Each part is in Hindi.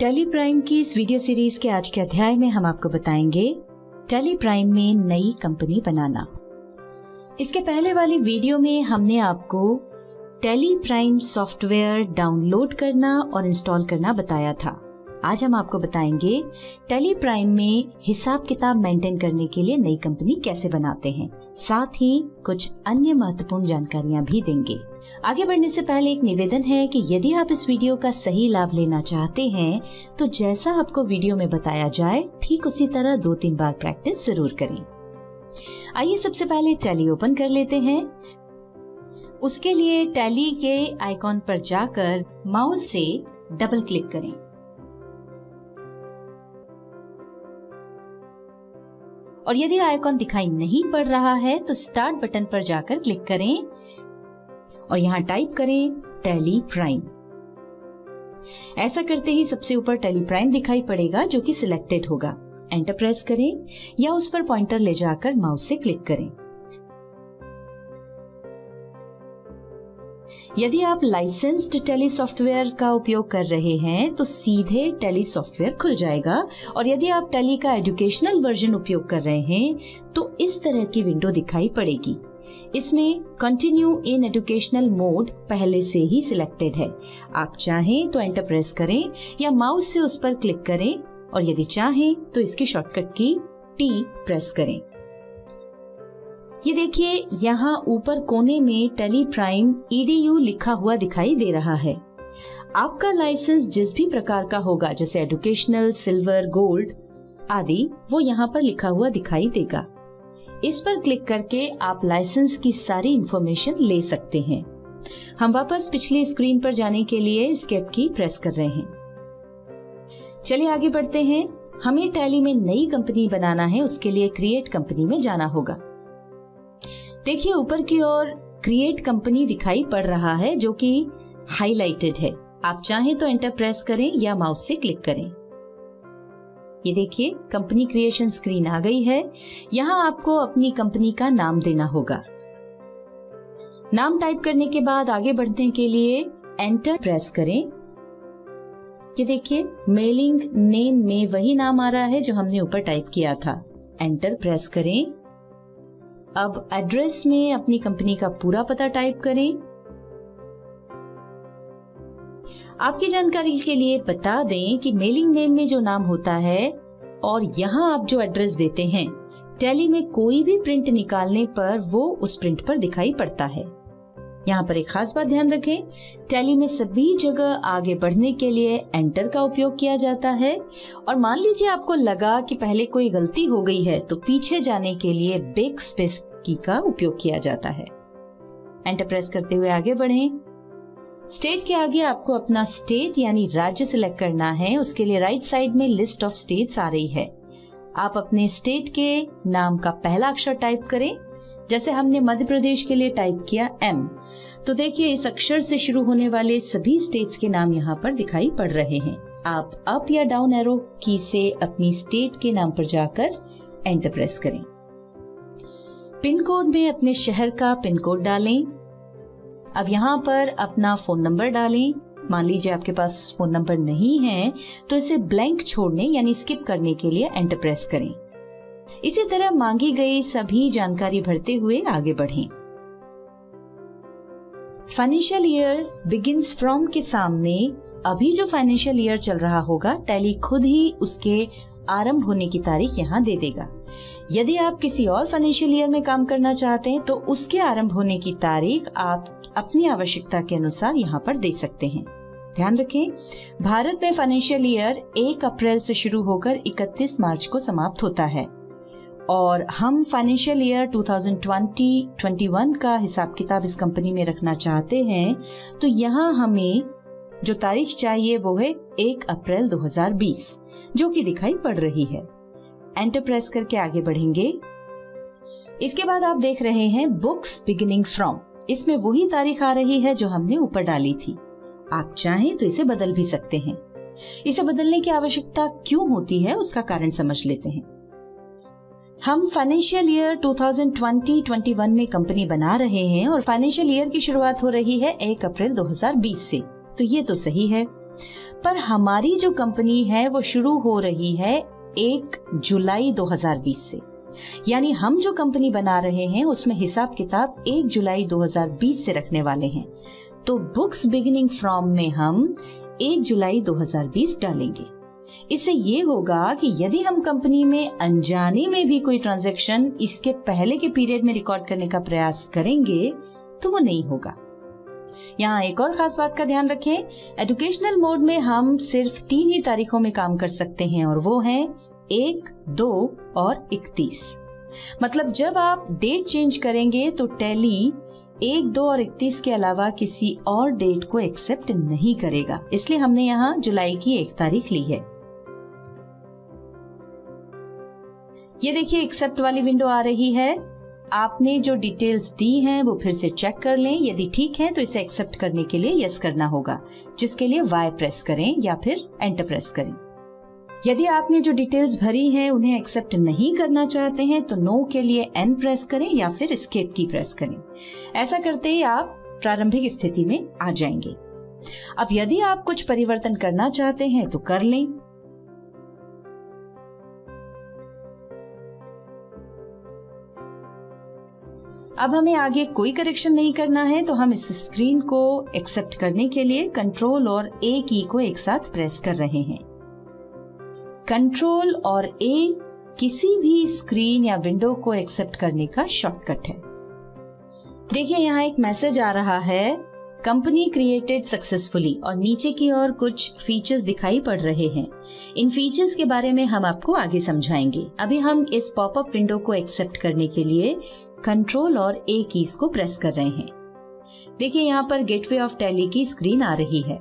टैली प्राइम की इस वीडियो सीरीज के आज के अध्याय में हम आपको बताएंगे टैली प्राइम में नई कंपनी बनाना। इसके पहले वाली वीडियो में हमने आपको टैली प्राइम सॉफ्टवेयर डाउनलोड करना और इंस्टॉल करना बताया था। आज हम आपको बताएंगे टैली प्राइम में हिसाब किताब मेंटेन करने के लिए नई कंपनी कैसे बनाते हैं। साथ ही कुछ अन्य महत्वपूर्ण जानकारियां भी देंगे। आगे बढ़ने से पहले एक निवेदन है कि यदि आप इस वीडियो का सही लाभ लेना चाहते हैं तो जैसा आपको वीडियो में बताया जाए ठीक उसी तरह 2-3 बार प्रैक्टिस जरूर करें। आइए सबसे पहले टैली ओपन कर लेते हैं। उसके लिए टैली के आइकॉन पर जाकर माउस से डबल क्लिक करें। और यदि आइकॉन दिखाई नहीं पड़ रहा है तो स्टार्ट बटन पर जाकर क्लिक करें और यहाँ टाइप करें टैली प्राइम। ऐसा करते ही सबसे ऊपर टैली प्राइम दिखाई पड़ेगा जो कि सिलेक्टेड होगा। एंटर प्रेस करें या उस पर पॉइंटर ले जाकर माउस से क्लिक करें। यदि आप लाइसेंस्ड टैली सॉफ्टवेयर का उपयोग कर रहे हैं तो सीधे टैली सॉफ्टवेयर खुल जाएगा, और यदि आप टैली का एजुकेशनल वर्जन उपयोग कर रहे हैं तो इस तरह की विंडो दिखाई पड़ेगी। इसमें कंटिन्यू इन एजुकेशनल मोड पहले से ही सिलेक्टेड है। आप चाहें तो एंटर प्रेस करें या माउस से उस पर क्लिक करें, और यदि चाहें तो इसकी शॉर्टकट की T प्रेस करें। ये देखिए यहाँ ऊपर कोने में टैली प्राइम EDU लिखा हुआ दिखाई दे रहा है। आपका लाइसेंस जिस भी प्रकार का होगा, जैसे एजुकेशनल, सिल्वर, गोल्ड आदि, वो यहाँ पर लिखा हुआ दिखाई देगा। इस पर क्लिक करके आप लाइसेंस की सारी इंफॉर्मेशन ले सकते हैं। हम वापस पिछली स्क्रीन पर जाने के लिए एस्केप की प्रेस कर रहे हैं। चलिए आगे बढ़ते हैं। हमें टैली में नई कंपनी बनाना है, उसके लिए क्रिएट कंपनी में जाना होगा। देखिए ऊपर की ओर क्रिएट कंपनी दिखाई पड़ रहा है जो कि हाईलाइटेड है। आप चाहें तो एंटर प्रेस करें या माउस से क्लिक करें। ये देखिए कंपनी क्रिएशन स्क्रीन आ गई है। यहाँ आपको अपनी कंपनी का नाम देना होगा। नाम टाइप करने के बाद आगे बढ़ने के लिए एंटर प्रेस करें। ये देखिए मेलिंग नेम में वही नाम आ रहा है जो हमने ऊपर टाइप किया था। एंटर प्रेस करें। अब एड्रेस में अपनी कंपनी का पूरा पता टाइप करें। आपकी जानकारी के लिए बता दें कि मेलिंग नेम में जो नाम होता है और यहाँ आप जो एड्रेस देते हैं, टैली में कोई भी प्रिंट निकालने पर वो उस प्रिंट पर दिखाई पड़ता है। यहाँ पर एक खास बात ध्यान रखें, टैली में सभी जगह आगे बढ़ने के लिए एंटर का उपयोग किया जाता है, और मान लीजिए आपको लगा कि पहले कोई गलती हो गई है तो पीछे जाने के लिए बैक स्पेस की का उपयोग किया जाता है। एंटर प्रेस करते हुए आगे बढ़ें। स्टेट के आगे आपको अपना स्टेट यानी राज्य सिलेक्ट करना है। उसके लिए राइट साइड में लिस्ट ऑफ स्टेट्स आ रही है। आप अपने स्टेट के नाम का पहला अक्षर टाइप करें। जैसे हमने मध्य प्रदेश के लिए टाइप किया M, तो देखिए इस अक्षर से शुरू होने वाले सभी स्टेट्स के नाम यहाँ पर दिखाई पड़ रहे हैं। आप अप या डाउन एरो की से अपनी स्टेट के नाम पर जाकर एंटर प्रेस करें। पिन कोड में अपने शहर का पिन कोड डालें। अब यहाँ पर अपना फोन नंबर डालें। मान लीजिए आपके पास फोन नंबर नहीं है तो इसे ब्लैंक छोड़ने यानी स्किप करने के लिए एंटर प्रेस करें। इसी तरह मांगी गई सभी जानकारी भरते हुए आगे बढ़ें। फाइनेंशियल ईयर बिगिंस फ्रॉम के सामने अभी जो फाइनेंशियल ईयर चल रहा होगा, टैली खुद ही उसके आरंभ होने की तारीख यहाँ दे देगा। यदि आप किसी और फाइनेंशियल ईयर में काम करना चाहते हैं तो उसके आरंभ होने की तारीख आप अपनी आवश्यकता के अनुसार यहाँ पर दे सकते हैं। ध्यान रखें, भारत में फाइनेंशियल ईयर 1 अप्रैल से शुरू होकर 31 मार्च को समाप्त होता है, और हम फाइनेंशियल ईयर 2020-21 का हिसाब किताब इस कंपनी में रखना चाहते हैं, तो यहाँ हमें जो तारीख चाहिए वो है 1 अप्रैल 2020, जो कि दिखाई पड़ रही है। एंटर प्रेस करके आगे बढ़ेंगे। इसके बाद आप देख रहे हैं बुक्स बिगिनिंग फ्रॉम। इसमें वही तारीख आ रही है जो हमने ऊपर डाली थी। आप चाहें तो इसे बदल भी सकते हैं। इसे बदलने की आवश्यकता क्यों होती है उसका कारण समझ लेते हैं। हम फाइनेंशियल ईयर 2020-21 में कंपनी बना रहे हैं और फाइनेंशियल ईयर की शुरुआत हो रही है 1 अप्रैल 2020 से, तो ये तो सही है। पर हमारी जो कंपनी है वो शुरू हो रही है 1 जुलाई 2020 से, यानी हम जो कंपनी बना रहे हैं उसमें हिसाब किताब 1 जुलाई 2020 से रखने वाले हैं। तो बुक्स बिगिनिंग फ्रॉम में हम 1 जुलाई 2020 डालेंगे। इससे ये होगा कि यदि हम कंपनी में अनजाने में भी कोई ट्रांजैक्शन इसके पहले के पीरियड में रिकॉर्ड करने का प्रयास करेंगे तो वो नहीं होगा। यहाँ एक और खास बात का ध्यान रखें, एजुकेशनल मोड में हम सिर्फ 3 ही तारीखों में काम कर सकते हैं और वो हैं 1, 2 और 31। मतलब जब आप डेट चेंज करेंगे तो टैली 1, 2 और 31 के अलावा किसी और डेट को एक्सेप्ट नहीं करेगा, इसलिए हमने यहाँ जुलाई की 1 तारीख ली है। ये देखिए एक्सेप्ट वाली विंडो आ रही है। आपने जो डिटेल्स दी हैं वो फिर से चेक कर लें, यदि ठीक है तो इसे एक्सेप्ट करने के लिए यस करना होगा, जिसके लिए Y प्रेस करें या फिर एंटर प्रेस करें। यदि आपने जो डिटेल्स भरी हैं उन्हें एक्सेप्ट नहीं करना चाहते हैं तो नो के लिए N प्रेस करें या फिर एस्केप की प्रेस करें। ऐसा करते ही आप प्रारंभिक स्थिति में आ जाएंगे। अब यदि आप कुछ परिवर्तन करना चाहते हैं तो कर लें। अब हमें आगे कोई करेक्शन नहीं करना है तो हम इस स्क्रीन को एक्सेप्ट करने के लिए कंट्रोल और A की को एक साथ प्रेस कर रहे हैं। कंट्रोल और A किसी भी स्क्रीन या विंडो को एक्सेप्ट करने का शॉर्टकट है। देखिए यहाँ एक मैसेज आ रहा है, कंपनी क्रिएटेड सक्सेसफुली, और नीचे की ओर कुछ फीचर्स दिखाई पड़ रहे हैं। इन फीचर्स के बारे में हम आपको आगे समझाएंगे। अभी हम इस पॉपअप विंडो को एक्सेप्ट करने के लिए कंट्रोल और A कीज को प्रेस कर रहे हैं। देखिए यहाँ पर गेटवे ऑफ टैली की स्क्रीन आ रही है।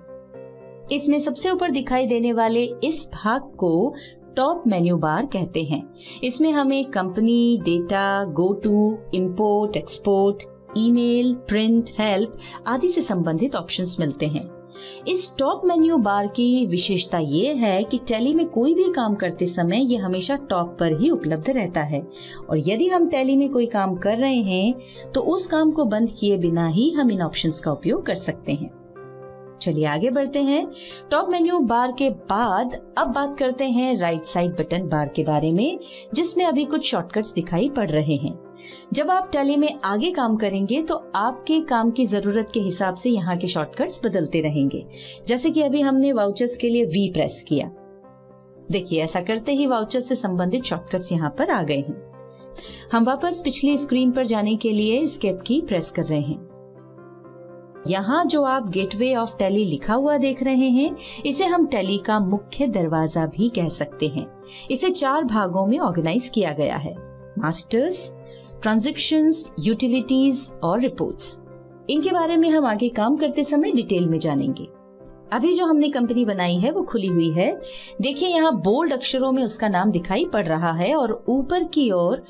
इसमें सबसे ऊपर दिखाई देने वाले इस भाग को टॉप मेन्यू बार कहते हैं। इसमें हमें company, data, go to, import, export, email, print, help आदि से संबंधित ऑप्शंस मिलते हैं। इस टॉप मेन्यू बार की विशेषता ये है कि टैली में कोई भी काम करते समय ये हमेशा टॉप पर ही उपलब्ध रहता है, और यदि हम टैली में कोई काम कर रहे हैं तो उस काम को बंद किए बिना ही हम इन ऑप्शंस का उपयोग कर सकते हैं। चलिए आगे बढ़ते हैं। टॉप मेन्यू बार के बाद अब बात करते हैं राइट साइड बटन बार के बारे में, जिसमें अभी कुछ शॉर्टकट्स दिखाई पड़ रहे हैं। जब आप टैली में आगे काम करेंगे तो आपके काम की जरूरत के हिसाब से यहाँ के शॉर्टकट्स बदलते रहेंगे। जैसे कि अभी हमने वाउचर्स के लिए V प्रेस किया। देखिए ऐसा करते ही वाउचर से संबंधित शॉर्टकट्स यहाँ पर आ गए हैं। हम वापस पिछली स्क्रीन पर जाने के लिए एस्केप की प्रेस कर रहे हैं। यहाँ जो आप गेटवे ऑफ टैली लिखा हुआ देख रहे हैं, इसे हम टैली का मुख्य दरवाजा भी कह सकते हैं। इसे 4 भागों में ऑर्गेनाइज किया गया है: मास्टर्स, ट्रांजैक्शंस, यूटिलिटीज और रिपोर्ट्स। इनके बारे में हम आगे काम करते समय डिटेल में जानेंगे। अभी जो हमने कंपनी बनाई है वो खुली हुई है। देखिए यहाँ बोल्ड अक्षरों में उसका नाम दिखाई पड़ रहा है और ऊपर की ओर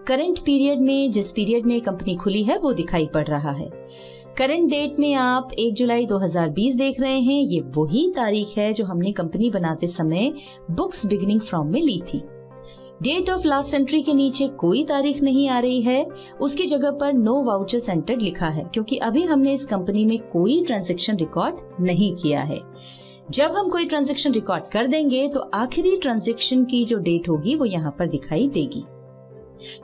करंट पीरियड में जिस पीरियड में कंपनी खुली है वो दिखाई पड़ रहा है। करंट डेट में आप 1 जुलाई 2020 देख रहे हैं। ये वही तारीख है जो हमने कंपनी बनाते समय बुक्स बिगिनिंग फ्रॉम में ली थी। डेट ऑफ लास्ट एंट्री के नीचे कोई तारीख नहीं आ रही है, उसकी जगह पर नो वाउचर्स एंटर्ड लिखा है, क्योंकि अभी हमने इस कंपनी में कोई ट्रांजैक्शन रिकॉर्ड नहीं किया है। जब हम कोई ट्रांजैक्शन रिकॉर्ड कर देंगे तो आखिरी ट्रांजैक्शन की जो डेट होगी वो यहाँ पर दिखाई देगी।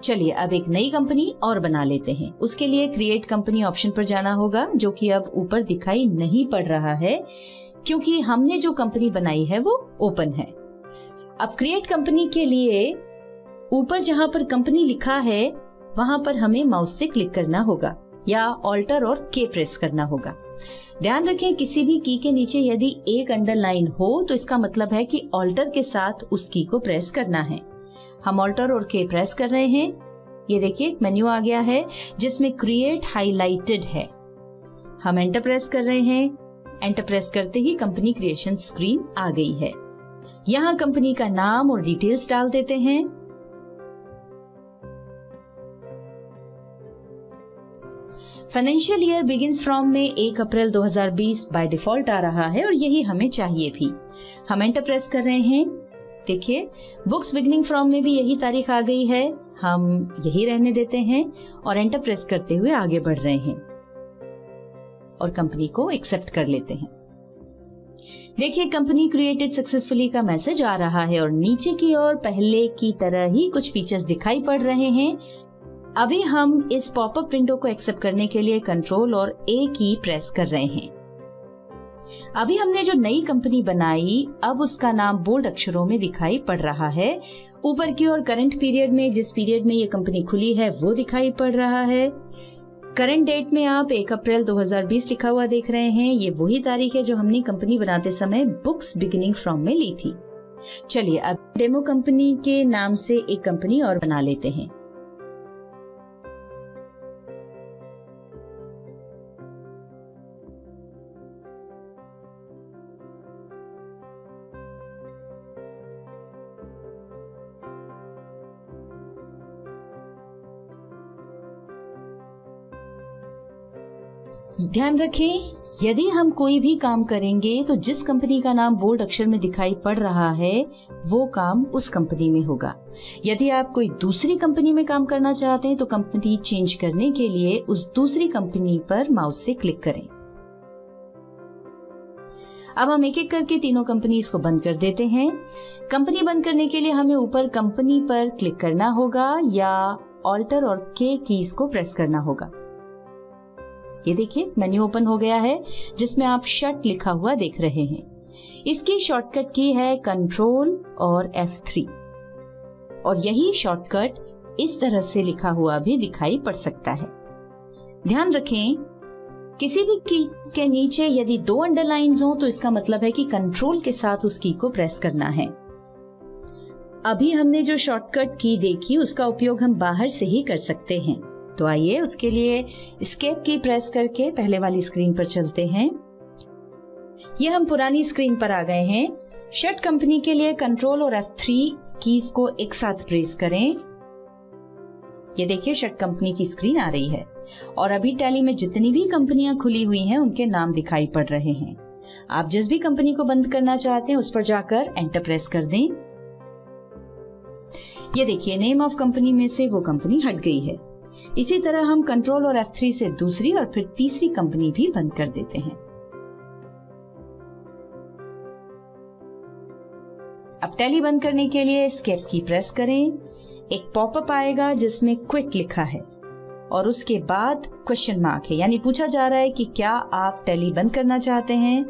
चलिए अब एक नई कंपनी और बना लेते हैं। उसके लिए क्रिएट कंपनी ऑप्शन पर जाना होगा, जो कि अब ऊपर दिखाई नहीं पड़ रहा है क्योंकि हमने जो कंपनी बनाई है वो ओपन है। अब क्रिएट कंपनी के लिए ऊपर जहां पर कंपनी लिखा है वहां पर हमें माउस से क्लिक करना होगा या ऑल्टर और के प्रेस करना होगा। ध्यान रखें किसी भी की के नीचे यदि एक अंडरलाइन हो तो इसका मतलब है कि ऑल्टर के साथ उस की को प्रेस करना है। हम ऑल्टर और के प्रेस कर रहे हैं। ये देखिए एक मेन्यू आ गया है जिसमें क्रिएट हाईलाइटेड है। हम एंटर प्रेस कर रहे हैं। एंटर प्रेस करते ही कंपनी क्रिएशन स्क्रीन आ गई है। यहाँ कंपनी का नाम और डिटेल्स डाल देते हैं। फाइनेंशियल ईयर बिगिंस फ्रॉम में 1 अप्रैल 2020 बाय डिफॉल्ट आ रहा है और यही हमें चाहिए भी। हम एंटर प्रेस कर रहे हैं। देखिए बुक्स बिगिनिंग फ्रॉम में भी यही तारीख आ गई है। हम यही रहने देते हैं और एंटर प्रेस करते हुए आगे बढ़ रहे हैं और कंपनी को एक्सेप्ट कर लेते हैं। देखिए कंपनी क्रिएटेड सक्सेसफुली का मैसेज आ रहा है और नीचे की ओर पहले की तरह ही कुछ फीचर्स दिखाई पड़ रहे हैं। अभी हम इस पॉपअप विंडो को एक्सेप्ट करने के लिए कंट्रोल और ए की प्रेस कर रहे हैं। अभी हमने जो नई कंपनी बनाई, अब उसका नाम बोल्ड अक्षरों में दिखाई पड़ रहा है। ऊपर की ओर करंट पीरियड में जिस पीरियड में ये कंपनी खुली है वो दिखाई पड़ रहा है। करंट डेट में आप 1 अप्रैल 2020 लिखा हुआ देख रहे हैं। ये वही तारीख है जो हमने कंपनी बनाते समय बुक्स बिगिनिंग फ्रॉम में ली थी। चलिए अब डेमो कंपनी के नाम से एक कंपनी और बना लेते हैं। ध्यान रखें, यदि हम कोई भी काम करेंगे तो जिस कंपनी का नाम बोल्ड अक्षर में दिखाई पड़ रहा है वो काम उस कंपनी में होगा। यदि आप कोई दूसरी कंपनी में काम करना चाहते हैं तो कंपनी चेंज करने के लिए उस दूसरी कंपनी पर माउस से क्लिक करें। अब हम एक एक करके तीनों कंपनीज को बंद कर देते हैं। कंपनी बंद करने के लिए हमें ऊपर कंपनी पर क्लिक करना होगा या ऑल्टर और के कीज को प्रेस करना होगा। ये देखिए मेन्यू ओपन हो गया है जिसमें आप शट लिखा हुआ देख रहे हैं। इसकी शॉर्टकट की है कंट्रोल और F3 और यही शॉर्टकट इस तरह से लिखा हुआ भी दिखाई पड़ सकता है। ध्यान रखें, किसी भी की के नीचे यदि 2 अंडरलाइंस हो तो इसका मतलब है कि कंट्रोल के साथ उस की को प्रेस करना है। अभी हमने जो शॉर्टकट की देखी उसका उपयोग हम बाहर से ही कर सकते हैं। तो आइए उसके लिए एस्केप की प्रेस करके पहले वाली स्क्रीन पर चलते हैं। ये हम पुरानी स्क्रीन पर आ गए हैं। शट कंपनी के लिए कंट्रोल और F3 कीज को एक साथ प्रेस करें। ये देखिए शट कंपनी की स्क्रीन आ रही है और अभी टैली में जितनी भी कंपनियां खुली हुई हैं उनके नाम दिखाई पड़ रहे हैं। आप जिस भी कंपनी को बंद करना चाहते हैं उस पर जाकर एंटर प्रेस कर दें। ये देखिए नेम ऑफ कंपनी में से वो कंपनी हट गई है। इसी तरह हम कंट्रोल और F3 से दूसरी और फिर तीसरी कंपनी भी बंद कर देते हैं। अब टैली बंद करने के लिए एस्केप की प्रेस करें। एक पॉपअप आएगा जिसमें क्विट लिखा है और उसके बाद क्वेश्चन मार्क है, यानी पूछा जा रहा है कि क्या आप टैली बंद करना चाहते हैं।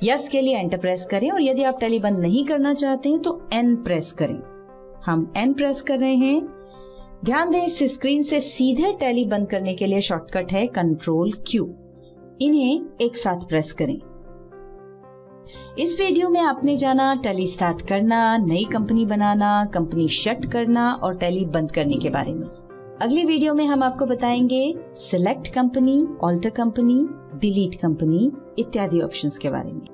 यस के लिए एंटर प्रेस करें और यदि आप टैली बंद नहीं करना चाहते हैं तो N प्रेस करें। हम N प्रेस कर रहे हैं। ध्यान दें इस स्क्रीन से सीधे टैली बंद करने के लिए शॉर्टकट है कंट्रोल Q। इन्हें एक साथ प्रेस करें। इस वीडियो में आपने जाना टैली स्टार्ट करना, नई कंपनी बनाना, कंपनी शट करना और टैली बंद करने के बारे में। अगली वीडियो में हम आपको बताएंगे select company, alter company, delete company इत्यादि ऑप्शंस के बारे में।